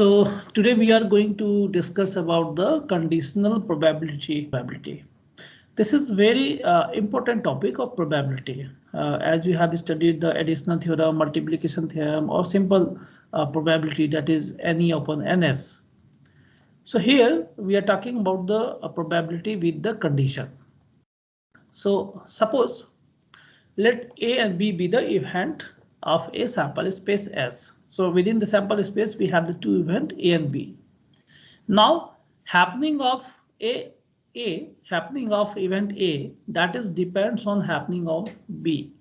So today we are going to discuss about the conditional probability. This is very important topic of probability. As you have studied the addition theorem, multiplication theorem, or simple probability, that is NE upon NS. So here we are talking about the probability with the condition. So suppose let A and B be the event of a sample space S. So within the sample space we have the two events A and B. Now happening of happening of event A, that is depends on happening of B.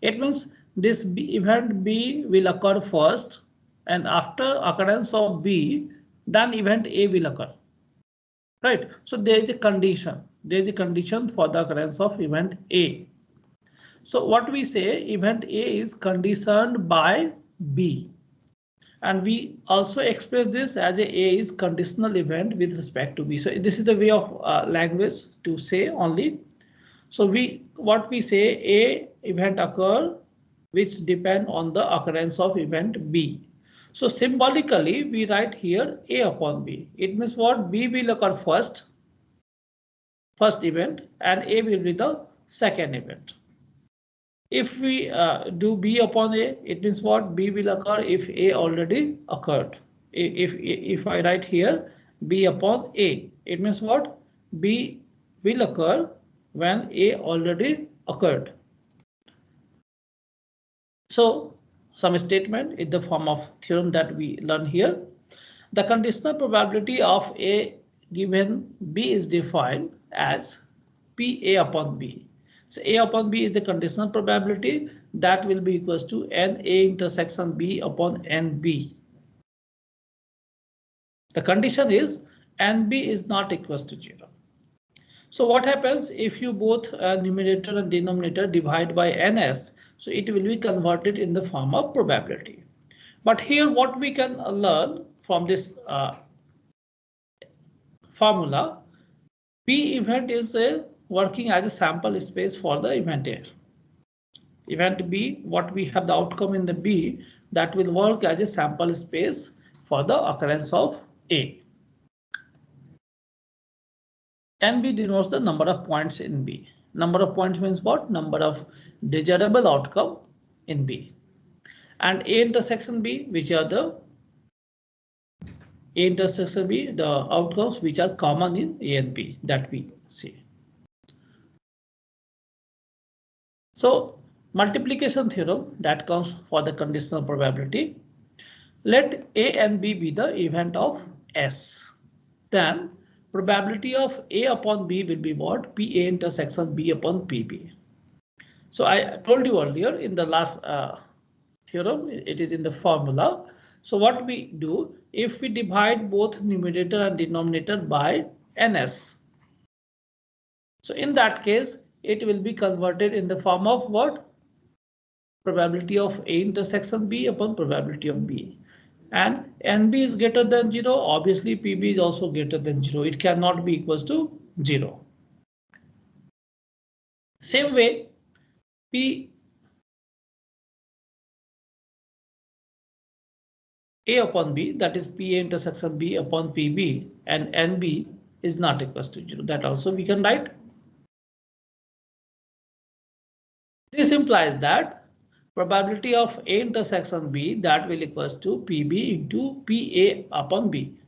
It means this event B will occur first, and after occurrence of B, then event A will occur. Right. So there is a condition. There is a condition for the occurrence of event A. So what we say, event A is conditioned by B. And we also express this as A is conditional event with respect to B. So this is the way of language to say only. So what we say, A event occur which depend on the occurrence of event B. So symbolically we write here A upon B. It means what? B will occur first event, and A will be the second event. If we do B upon A, it means what? B will occur if A already occurred. If I write here B upon A, it means what? B will occur when A already occurred. So some statement in the form of theorem that we learn here. The conditional probability of A given B is defined as PA upon B. So A upon B is the conditional probability that will be equals to NA intersection B upon NB. The condition is NB is not equals to 0. So what happens if you both numerator and denominator divide by NS? So it will be converted in the form of probability. But here what we can learn from this formula, B event is working as a sample space for the event A. Event B, what we have the outcome in the B, that will work as a sample space for the occurrence of A. NB denotes the number of points in B. Number of points means what? Number of desirable outcome in B. And A intersection B, which are the A intersection B, the outcomes which are common in A and B that we see. So multiplication theorem that comes for the conditional probability. Let A and B be the event of S. Then probability of A upon B will be what? PA intersection B upon PB. So I told you earlier in the last theorem, it is in the formula. So what we do, if we divide both numerator and denominator by NS. So in that case, it will be converted in the form of what? Probability of A intersection B upon probability of B. And NB is greater than 0. Obviously, PB is also greater than 0. It cannot be equals to 0. Same way, P A upon B, that is PA intersection B upon PB, and NB is not equals to 0. That also we can write. This implies that probability of A intersection B that will equals to PB into PA upon B.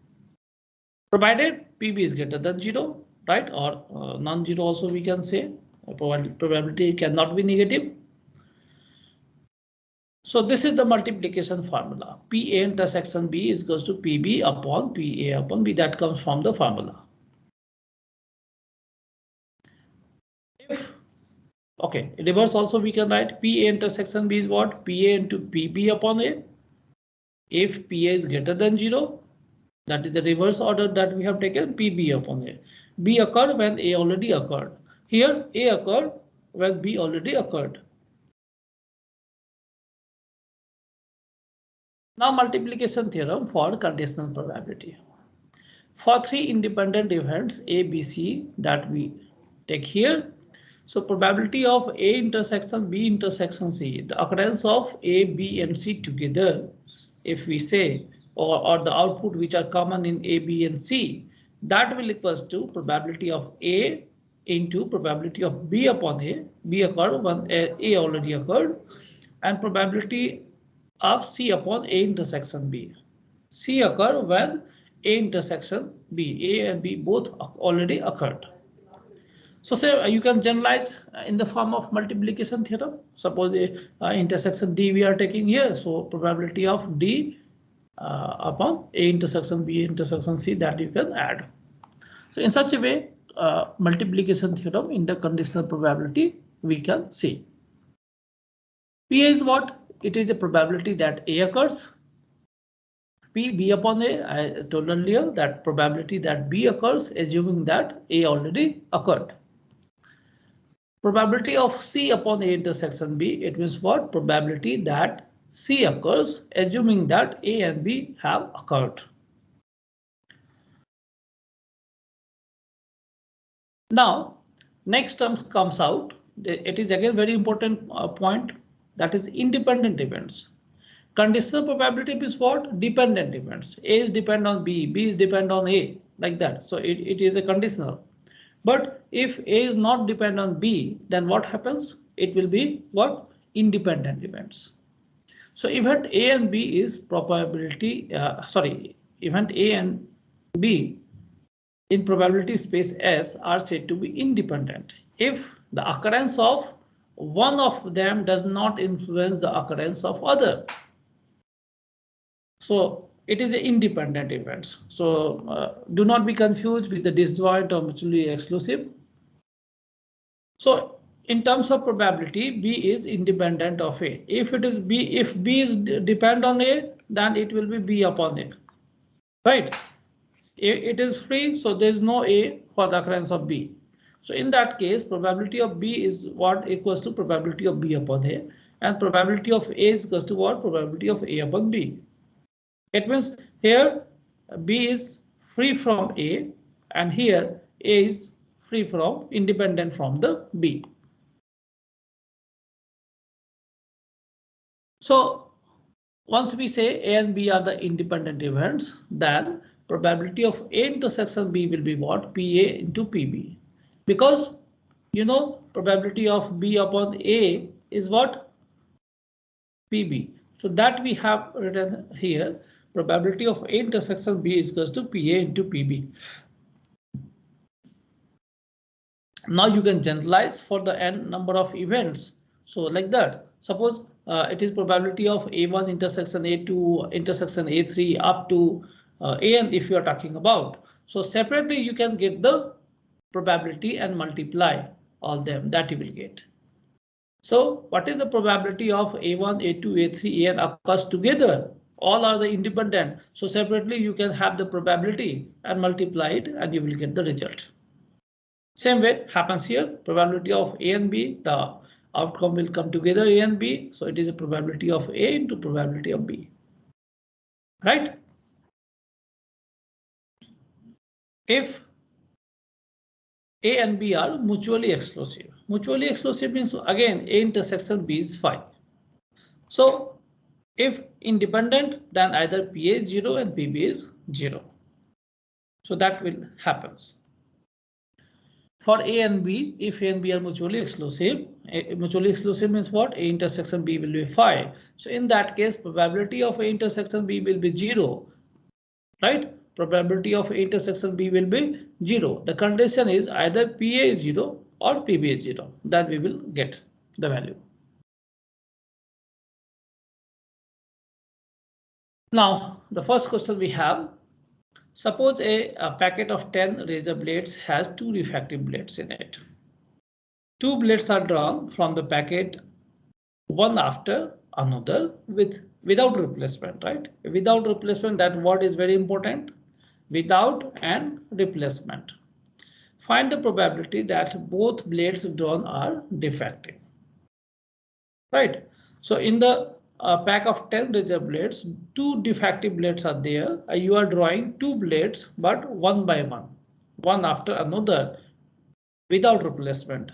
Provided PB is greater than 0, right? Or non-zero also we can say. Probability cannot be negative. So this is the multiplication formula. PA intersection B is equals to PB upon PA upon B. That comes from the formula. If okay, reverse also we can write PA intersection B is what? PA into PB upon A. If PA is greater than 0, that is the reverse order that we have taken, PB upon A. B occurred when A already occurred. Here A occurred when B already occurred. Now multiplication theorem for conditional probability. For three independent events A, B, C that we take here. So probability of A intersection B intersection C, the occurrence of A, B and C together. If we say or the output which are common in A, B, and C, that will equals to probability of A into probability of B upon A. B occurred when A already occurred, and probability of C upon A intersection B. C occur when A intersection B. A and B both already occurred. So say you can generalize in the form of multiplication theorem. Suppose intersection D we are taking here, so probability of D upon A intersection B intersection C, that you can add. So in such a way, multiplication theorem in the conditional probability we can see. P is what? It is a probability that A occurs. P, B upon A, I told earlier that probability that B occurs, assuming that A already occurred. Probability of C upon A intersection B, it means what? Probability that C occurs, assuming that A and B have occurred. Now, next term comes out. It is again very important point, that is independent events. Conditional probability is what? Dependent events. A is depend on B, B is depend on A, like that. So it is a conditional. But if A is not depend on B, then what happens? It will be what? Independent events. So event A and B is probability, event A and B in probability space S are said to be independent if the occurrence of one of them does not influence the occurrence of other. So it is an independent events. So do not be confused with the disjoint or mutually exclusive. So in terms of probability, B is independent of A. If it is B, if B is depend on A, then it will be B upon A, right? It is free, so there is no A for the occurrence of B. So in that case, probability of B is what? Equals to probability of B upon A, and probability of A is equals to what? Probability of A upon B. It means here B is free from A, and here A is free from, independent from the B. So once we say A and B are the independent events, then probability of A intersection B will be what? PA into PB. Because you know probability of B upon A is what? PB. So that we have written here. Probability of A intersection B is equals to PA into PB. Now you can generalize for the n number of events. So like that, suppose it is probability of A1 intersection A2 intersection A3 up to AN if you are talking about. So separately you can get the probability and multiply all them, that you will get. So what is the probability of A1, A2, A3, AN occurs together? All are the independent. So separately you can have the probability and multiply it and you will get the result. Same way happens here. Probability of A and B, the outcome will come together A and B. So it is a probability of A into probability of B. Right? If A and B are mutually exclusive. Mutually exclusive means again A intersection B is 5. So if independent, then either PA is 0 and PB is 0. So that will happens. For A and B, if A and B are mutually exclusive means what? A intersection B will be 5. So in that case, probability of A intersection B will be 0, right? Probability of A intersection B will be 0. The condition is either PA is 0 or PB is 0. Then we will get the value. Now, the first question we have. Suppose a packet of 10 razor blades has 2 refractive blades in it. 2 blades are drawn from the packet, one after another without replacement, right? Without replacement, that word is very important. Without and replacement. Find the probability that both blades drawn are defective. Right. So in the pack of 10 razor blades, 2 defective blades are there. You are drawing 2 blades, but one by one after another without replacement.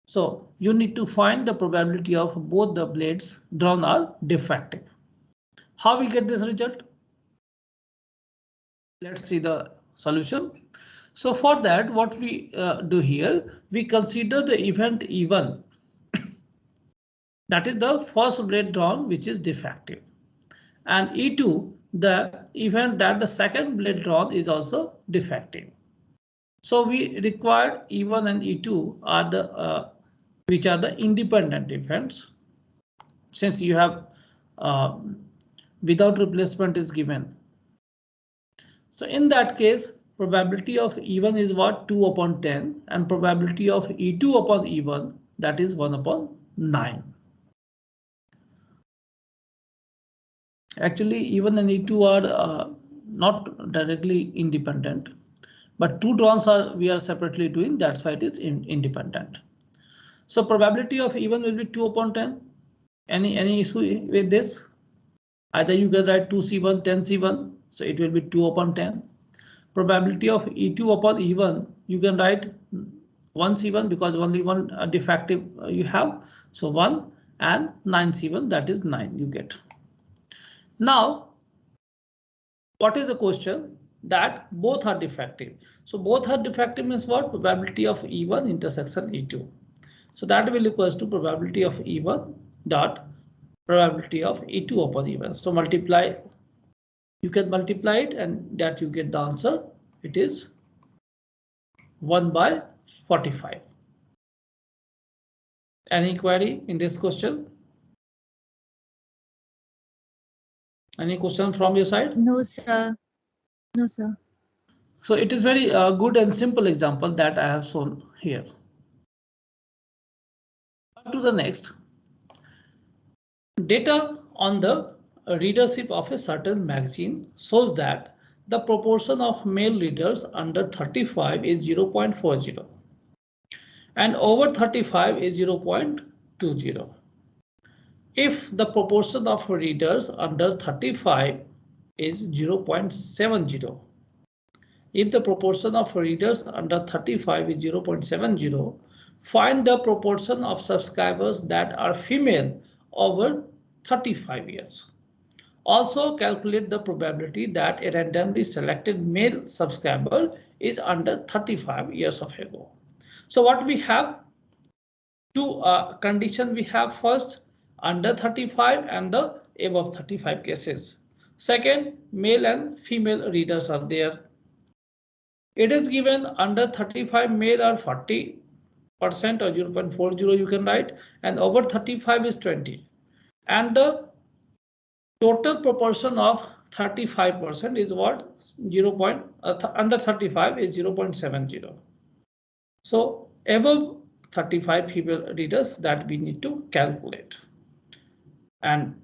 So you need to find the probability of both the blades drawn are defective. How we get this result? Let's see the solution. So for that, what we do here, we consider the event E1. That is the first blade drawn, which is defective. And E2, the event that the second blade drawn is also defective. So we require E1 and E2 are the which are the independent events. Since you have without replacement is given. So in that case, probability of E1 is what? 2 upon 10, and probability of E2 upon E1, that is 1 upon 9. Actually, E1 and E2 are not directly independent, but two drons are we are separately doing. That's why it is independent. So probability of E1 will be 2 upon 10. Any issue with this? Either you can write 2C1, 10C1, so it will be 2 upon 10. Probability of E2 upon E1, you can write 1C1 because only one defective you have. So 1 and 9C1, that is 9 you get. Now, what is the question? That both are defective. So both are defective means what? Probability of E1 intersection E2. So that will equals to probability of E1 dot probability of E2 upon E1. So multiply, you can multiply it and that you get the answer. It is 1 by 45. Any query in this question? Any question from your side? No, sir. No, sir. So it is very good and simple example that I have shown here. To the next. Data on the readership of a certain magazine shows that the proportion of male readers under 35 is 0.40 and over 35 is 0.20. If the proportion of readers under 35 is 0.70, if the proportion of readers under 35 is 0.70, find the proportion of subscribers that are female over 35 years. Also calculate the probability that a randomly selected male subscriber is under 35 years of age. So what we have? Two conditions we have. First, under 35 and the above 35 cases. Second, male and female readers are there. It is given under 35 male are 40% or 0.40 you can write, and over 35 is 20. And the total proportion of 35% is what? Under 35 is 0.70. So above 35 female readers that we need to calculate. And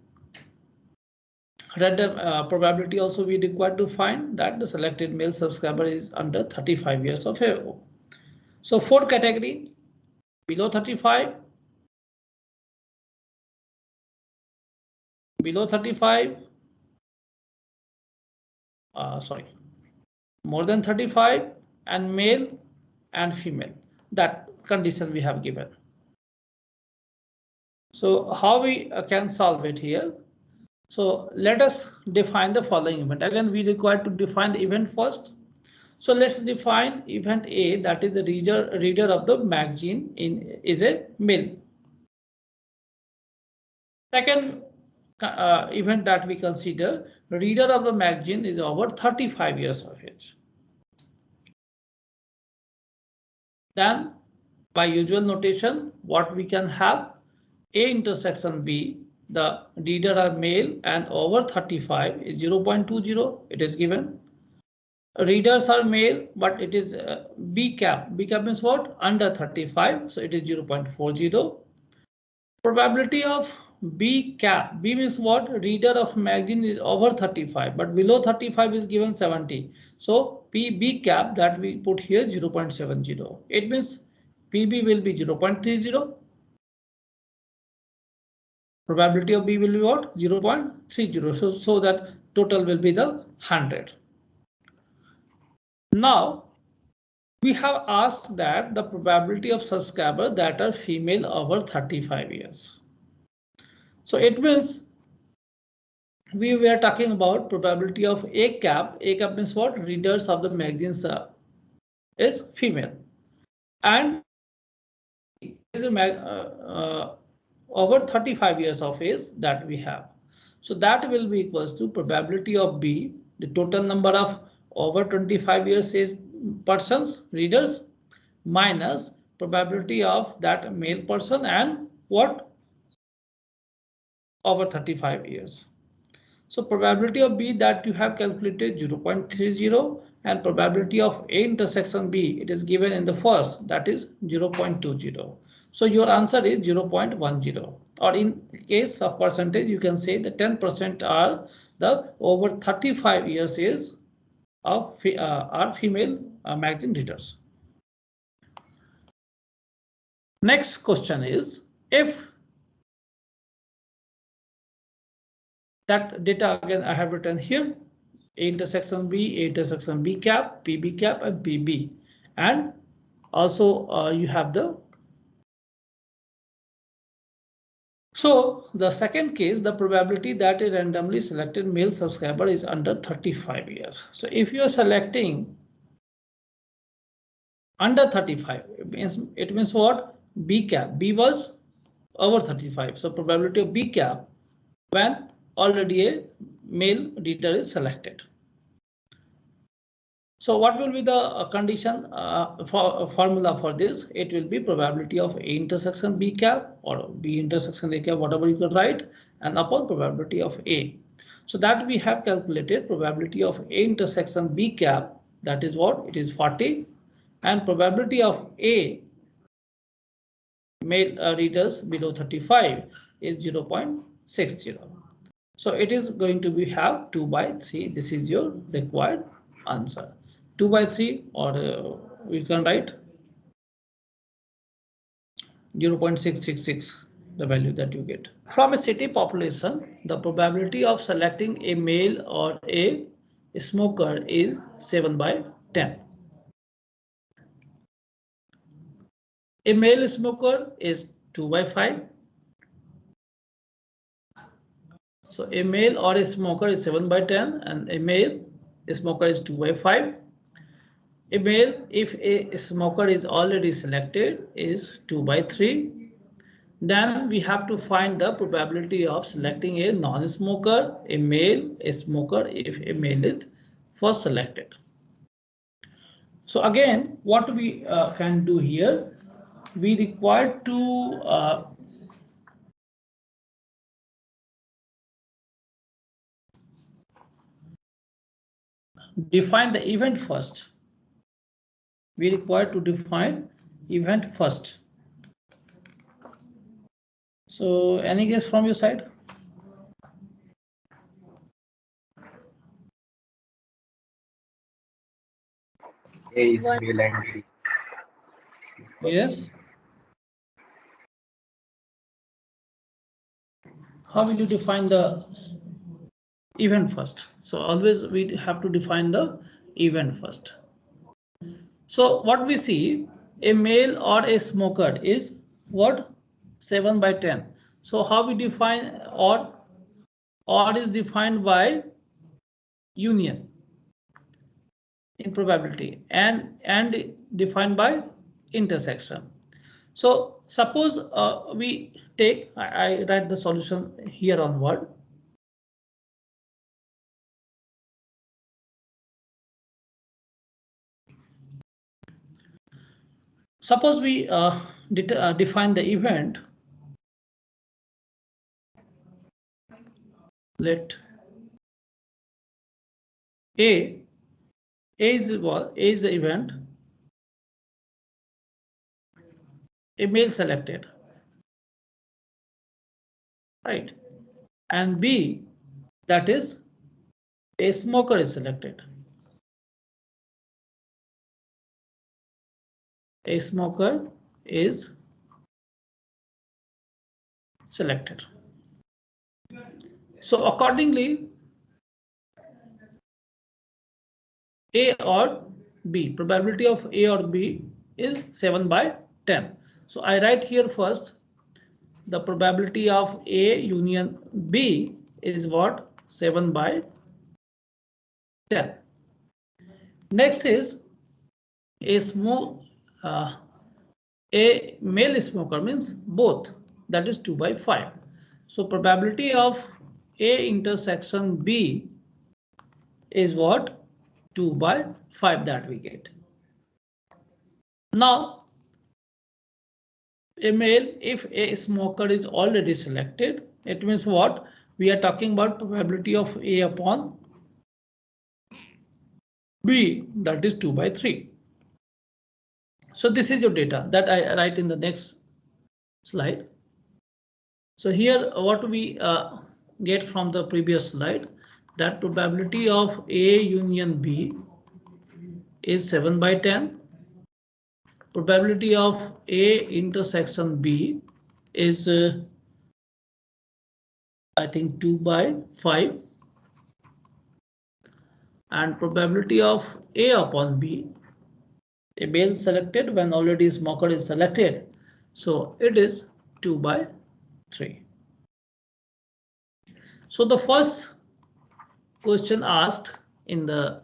random probability also we require to find that the selected male subscriber is under 35 years of age. So fourth category, below 35, below 35, sorry, more than 35, and male and female. That condition we have given. So how we can solve it here? So let us define the following event. Again, we require to define the event first. So let's define event A, that is the reader of the magazine is a male. Second event that we consider, reader of the magazine is over 35 years of age. Then by usual notation, what we can have, A intersection B, the reader are male and over 35 is 0.20. It is given. Readers are male, but it is B cap. B cap means what? Under 35, so it is 0.40. Probability of B cap. B means what? Reader of magazine is over 35, but below 35 is given 70. So B cap that we put here 0.70. It means PB will be 0.30. Probability of B will be what? 0.30. So that total will be the 100. Now we have asked that the probability of subscriber that are female over 35 years. So it means we were talking about probability of A cap. A cap means what? Readers of the magazines is female, and is over 35 years of age that we have. So that will be equals to probability of B, the total number of over 25 years age persons, readers, minus probability of that male person and what? Over 35 years. So probability of B that you have calculated 0.30, and probability of A intersection B, it is given in the first, that is 0.20. So your answer is 0.10, or in case of percentage, you can say the 10% are the over 35 years is of are female magazine readers. Next question is, if that data again I have written here, A intersection B, A intersection B cap, PB cap, and PB, and also you have the. So the second case, the probability that a randomly selected male subscriber is under 35 years. So if you are selecting under 35, it means what? B cap. B was over 35. So probability of B cap when already a male reader is selected. So what will be the condition formula for this? It will be probability of A intersection B cap or B intersection A cap, whatever you can write, and upon probability of A. So that we have calculated probability of A intersection B cap, that is what? It is 40, and probability of A male readers below 35 is 0.60. So it is going to be have 2 by 3. This is your required answer. 2 by 3, or we can write 0.666, the value that you get. From a city population, the probability of selecting a male or a smoker is 7 by 10. A male smoker is 2 by 5. So a male or a smoker is 7 by 10, and a male smoker is 2 by 5. A male, if a smoker is already selected, is 2 by 3. Then we have to find the probability of selecting a non-smoker, a male, a smoker, if a male is first selected. So again, what we can do here, we require to define the event first. We require to define event first. So any guess from your side? A is male and B. Yes. How will you define the event first? So always we have to define the event first. So what we see, a male or a smoker is what? 7 by 10. So how we define odd? Odd is defined by union in probability and defined by intersection. So suppose we take, I write the solution here onward. Suppose we define the event. Let A is what? A is the event. A male selected, right? And B, that is a smoker is selected. A smoker is selected. So accordingly, A or B, probability of A or B is 7 by 10. So I write here first, the probability of A union B is what? 7 by 10. Next is a male smoker means both, that is 2 by 5. So probability of A intersection B is what? 2 by 5 that we get. Now, a male, if a smoker is already selected, it means what? We are talking about probability of A upon B, that is 2 by 3. So this is your data that I write in the next slide. So here what we get from the previous slide, that probability of A union B is 7 by 10. Probability of A intersection B is I think 2 by 5. And probability of A upon B, a male selected when already smoker is selected. So it is 2 by 3. So the first question asked in the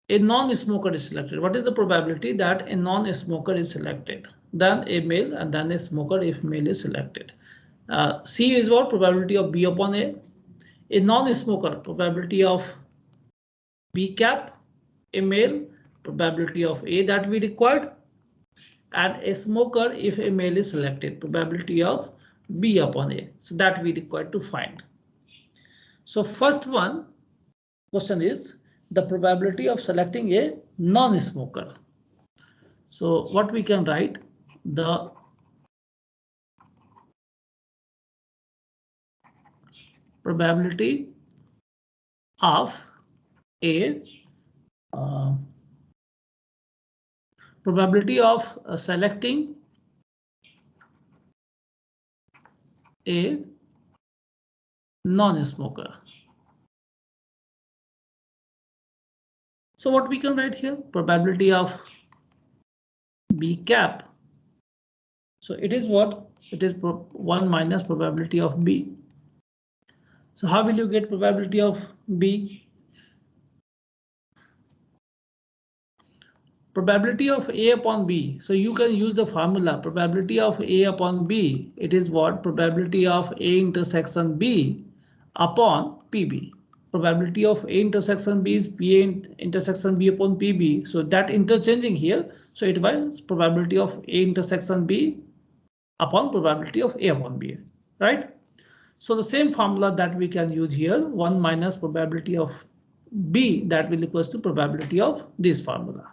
a non-smoker is selected. What is the probability that a non-smoker is selected? Then a male and then a smoker if male is selected. C is what? Probability of B upon A. A non-smoker, probability of B cap, a male, probability of A that we required, and a smoker if a male is selected, probability of B upon A. So that we required to find. So first one question is the probability of selecting a non-smoker. So what we can write, the probability of a probability of selecting a non-smoker. So what we can write here, probability of B cap. So it is what? It is 1 minus probability of B. So how will you get probability of B? Probability of A upon B. So you can use the formula probability of A upon B. It is what? Probability of A intersection B upon PB. Probability of A intersection B is B intersection B upon PB. So that interchanging here. So it was probability of A intersection B upon probability of A upon B, right? So the same formula that we can use here, 1 minus probability of B, that will equals to probability of this formula.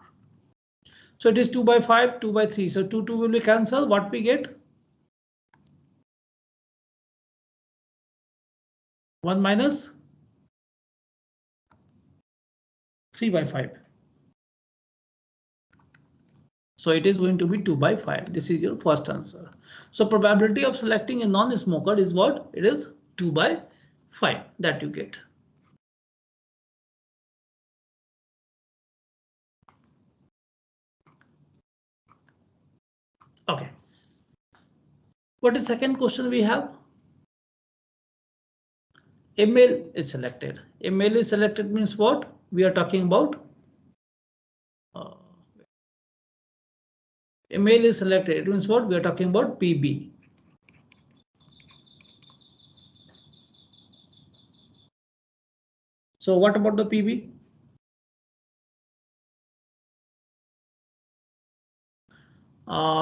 So it is 2 by 5, 2 by 3. So 2 will be cancelled. What we get? 1 minus 3 by 5. So it is going to be 2 by 5. This is your first answer. So probability of selecting a non-smoker is what? It is 2 by 5 that you get. Okay. What is second question we have? A male is selected. A male is selected means what? We are talking about. A male is selected. It means what? We are talking about PB. So what about the PB?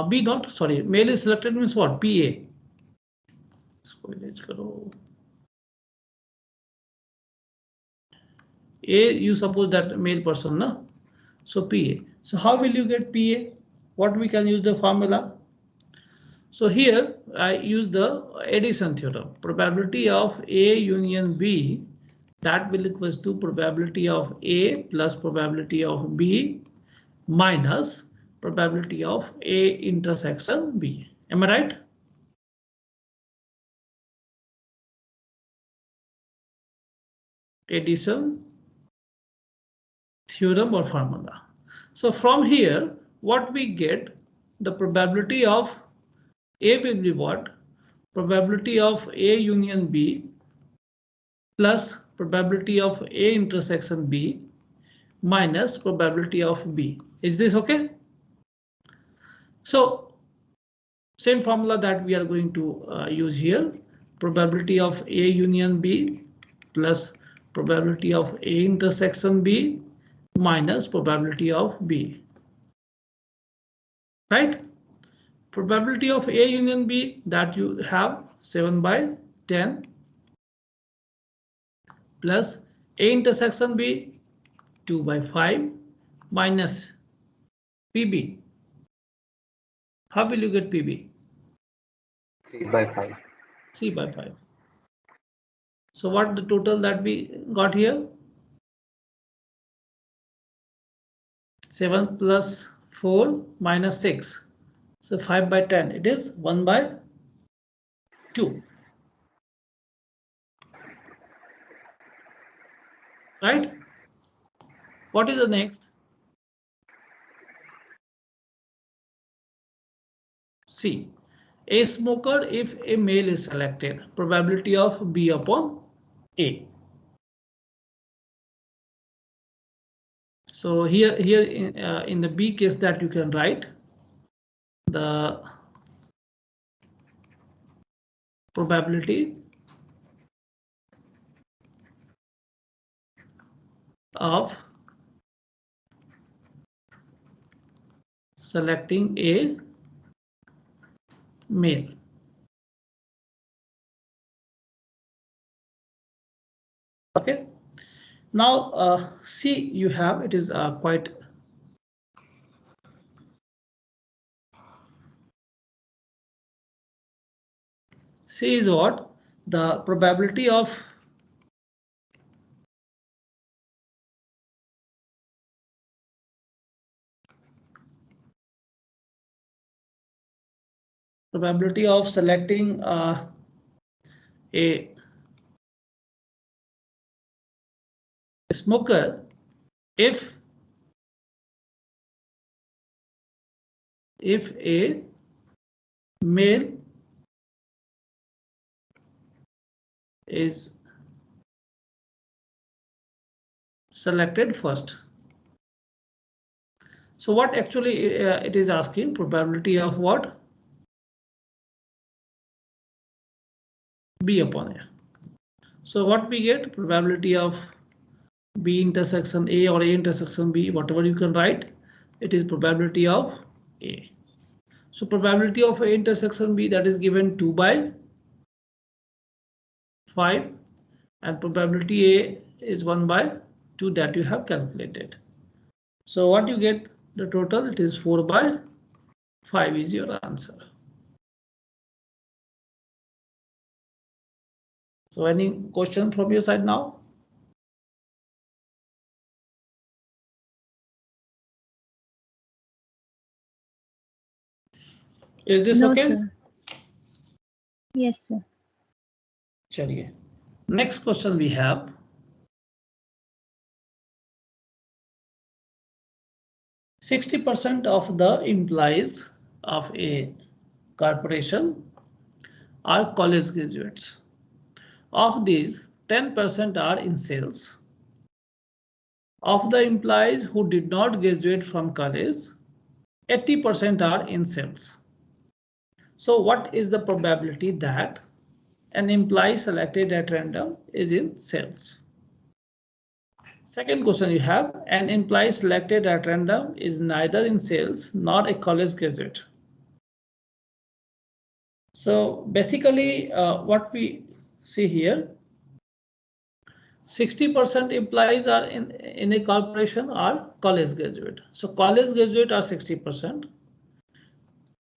B not, sorry, male is selected means what? PA. A, you suppose that male person, no? So PA. So how will you get PA? What we can use the formula? So here I use the addition theorem. Probability of A union B, that will equals to probability of A plus probability of B minus probability of A intersection B. Am I right? Addition theorem or formula. So from here, what we get, the probability of A will be what? probability of A union B plus probability of A intersection B minus probability of B. Is this okay? So same formula that we are going to use here. Probability of A union B plus probability of A intersection B minus probability of B. Right? Probability of A union B, that you have 7/10 plus A intersection B 2/5 minus PB. How will you get PB? 3/5. 3/5. So what the total that we got here? 7 plus 4 minus 6. So 5/10. It is 1/2. Right? What is the next? C. A smoker if a male is selected. Probability of B upon A. So here in the B case that you can write the probability of selecting a male. Okay. Now C you have, it is quite C is what? The probability of selecting a smoker if a male is selected first. So what actually it is asking? Probability of what? B upon A. So what we get? Probability of B intersection A or A intersection B, whatever you can write, it is probability of A. So probability of A intersection B, that is given 2/5, and probability A is 1/2 that you have calculated. So what you get the total, it is 4/5 is your answer. So any question from your side now? Is this No, okay? sir. Yes, sir. चलिए. Next question we have. %60 of the employees of a corporation are college graduates. Of these, 10% are in sales. Of the employees who did not graduate from college, 80% are in sales. So what is the probability that an employee selected at random is in sales? Second question you have, an employee selected at random is neither in sales nor a college graduate. So basically what we see here, 60% employees are in a corporation are college graduate. So college graduate are 60%,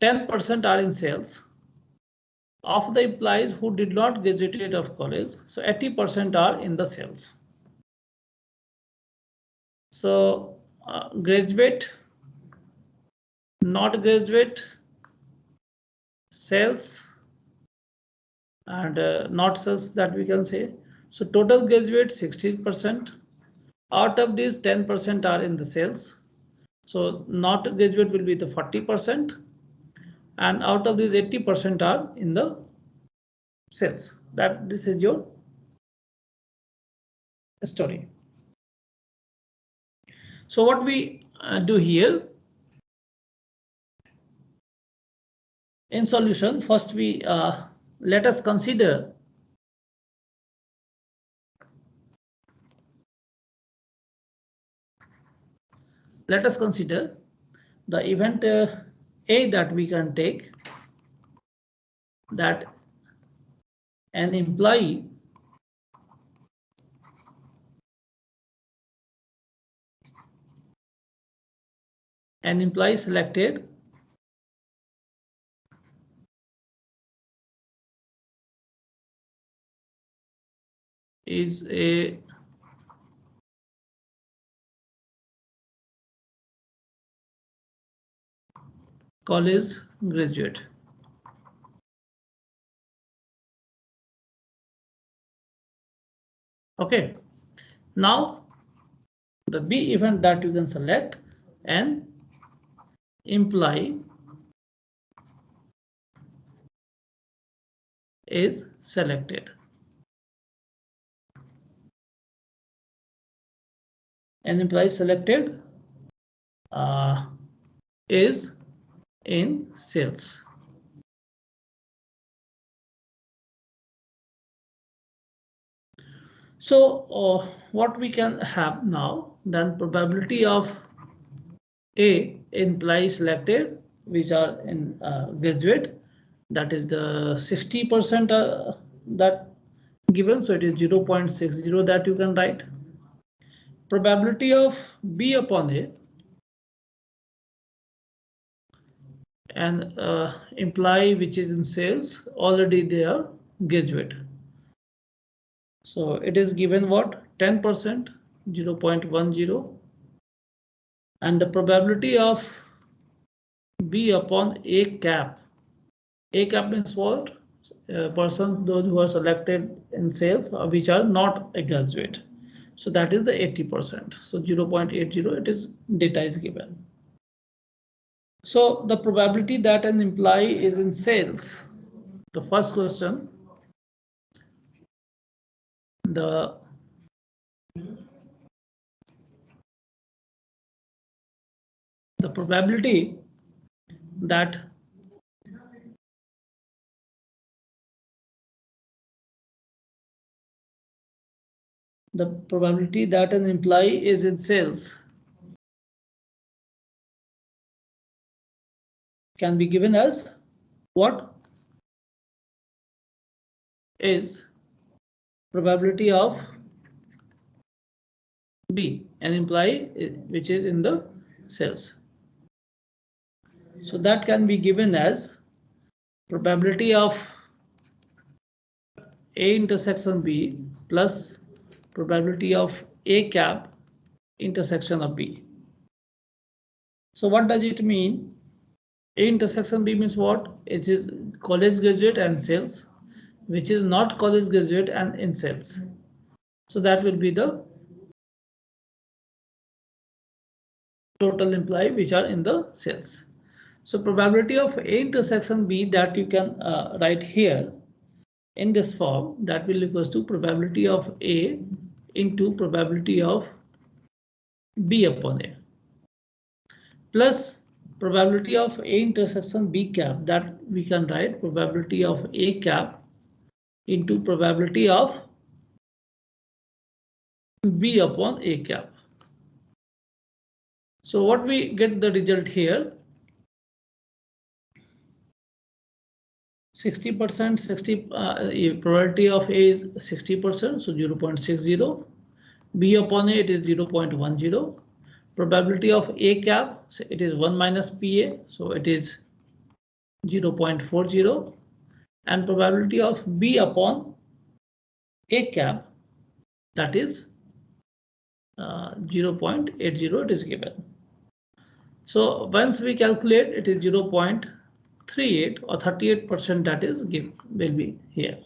10% are in sales. Of the employees who did not graduate of college, so 80% are in the sales. So graduate, not graduate, sales, and not sales that we can say. So total graduate 60%. Out of these 10% are in the sales. So not graduate will be the 40%. And out of these 80% are in the sales. That this is your story. So what we do here in solution, first we let us consider the event A that we can take, that an employee selected is a college graduate. Okay, now the B event that you can select, an employee is selected. An employee selected is in sales. So what we can have now, then probability of A employee selected, which are in graduate, that is the 60% that given, so it is 0.60 that you can write. Probability of B upon A, and employee which is in sales, already they are graduate. So it is given what, 10%, 0.10, and the probability of B upon A cap. A cap means what? Persons, those who are selected in sales, which are not a graduate. So that is the 80%. So 0.80, it is data is given. So the probability that an employee is in sales, the first question, the probability that an employee is in sales can be given as what is probability of B, an employee which is in the sales. So that can be given as probability of A intersection B plus probability of A cap intersection of B. So what does it mean? A intersection B means what? It is college graduate and sales, which is not college graduate and in sales. So that will be the total employee which are in the sales. So probability of A intersection B that you can write here in this form, that will equals to probability of A into probability of B upon A plus probability of A intersection B cap, that we can write probability of A cap into probability of B upon A cap. So what we get the result here, 60%, probability of A is 60%, so 0.60. B upon A, it is 0.10. Probability of A cap, so it is 1 minus PA, so it is 0.40. And probability of B upon A cap, that is 0.80, it is given. So once we calculate, it is 0.38 or 38% that is will be here.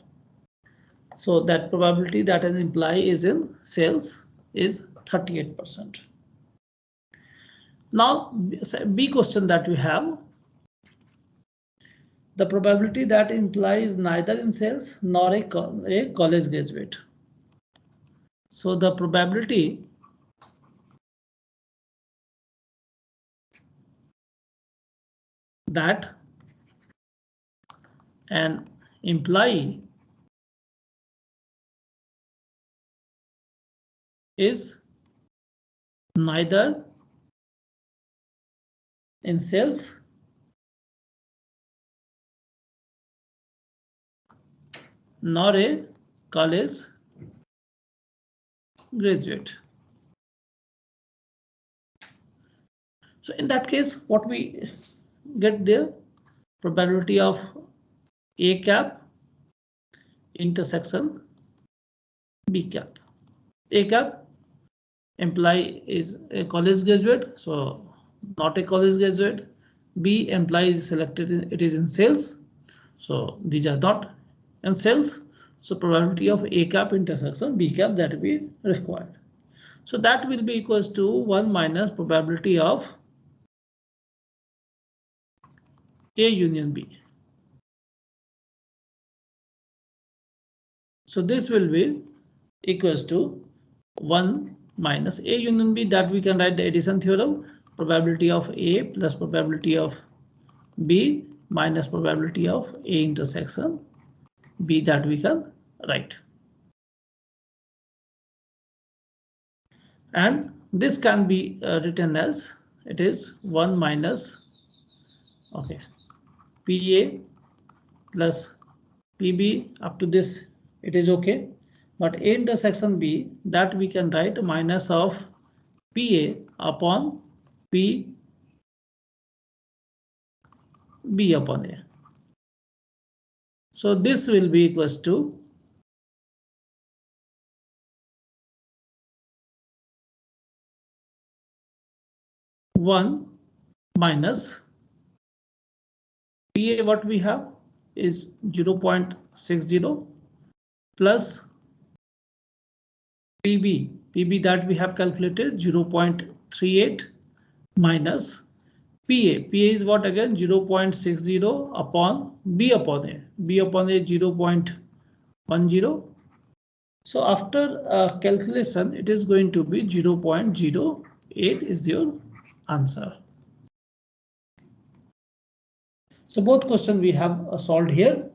So that probability that an employee is in sales is 38%. Now B question that we have, the probability that implies neither in sales nor a college graduate. So the probability that an employee is neither in sales nor a college graduate. So in that case, what we get there, probability of A cap intersection B cap. A cap employee is a college graduate, so not a college graduate. B employee is selected, it is in sales, so these are not in sales. So probability of A cap intersection B cap that will be required. So that will be equals to 1 minus probability of A union B. So this will be equals to 1 minus A union B, that we can write the addition theorem, probability of A plus probability of B minus probability of A intersection B, that we can write. And this can be written as it is 1 minus PA plus PB. Up to this it is okay, but A intersection B, that we can write minus of PA upon P B upon A. So this will be equals to 1 minus PA, what we have is 0.60 plus PB that we have calculated 0.38 minus PA is what again 0.60 upon B upon A 0.10. So after calculation it is going to be 0.08 is your answer. So both questions we have solved here.